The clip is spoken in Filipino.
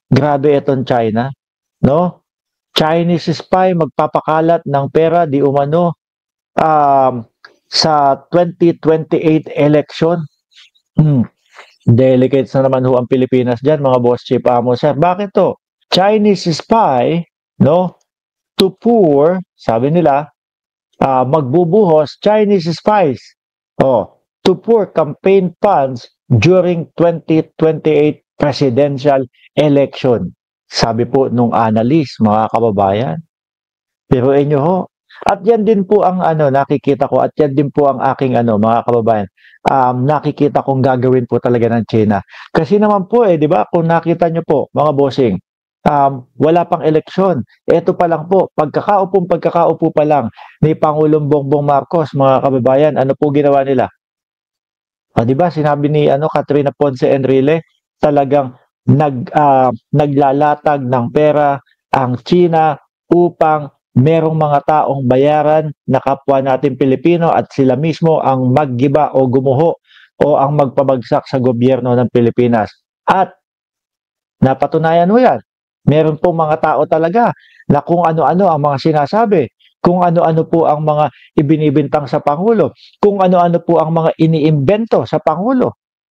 Grabe itong China, no? Chinese spy magpapakalat ng pera di umano um, sa 2028 election. Hmm. Delegates na naman ho ang Pilipinas diyan, mga boss chief amo sir. Bakit to? Chinese spy, no? To pour, sabi nila, magbubuhos Chinese spies. Oh, to pour campaign funds during 2028 presidential election. Sabi po nung analyst, mga kababayan. Pero inyo ho. At yan din po ang nakikita ko at yan din po ang aking mga kababayan. Nakikita kong gagawin po talaga ng China. Kasi naman po 'di ba? Kung nakita nyo po, mga bossing, wala pang eleksyon. Ito pa lang po, pagkakaupo pa lang ni Pangulong Bongbong Marcos, mga kababayan, ano po ginawa nila? 'Di ba? Sinabi ni Katrina Ponce Enrile, talagang naglalatag ng pera ang China upang merong mga taong bayaran na kapwa natin Pilipino at sila mismo ang maggiba o gumuho o ang magpabagsak sa gobyerno ng Pilipinas. At napatunayan mo yan. Meron pong mga tao talaga na kung ano-ano ang mga sinasabi, kung ano-ano po ang mga ibinibintang sa Pangulo, kung ano-ano po ang mga iniimbento sa Pangulo.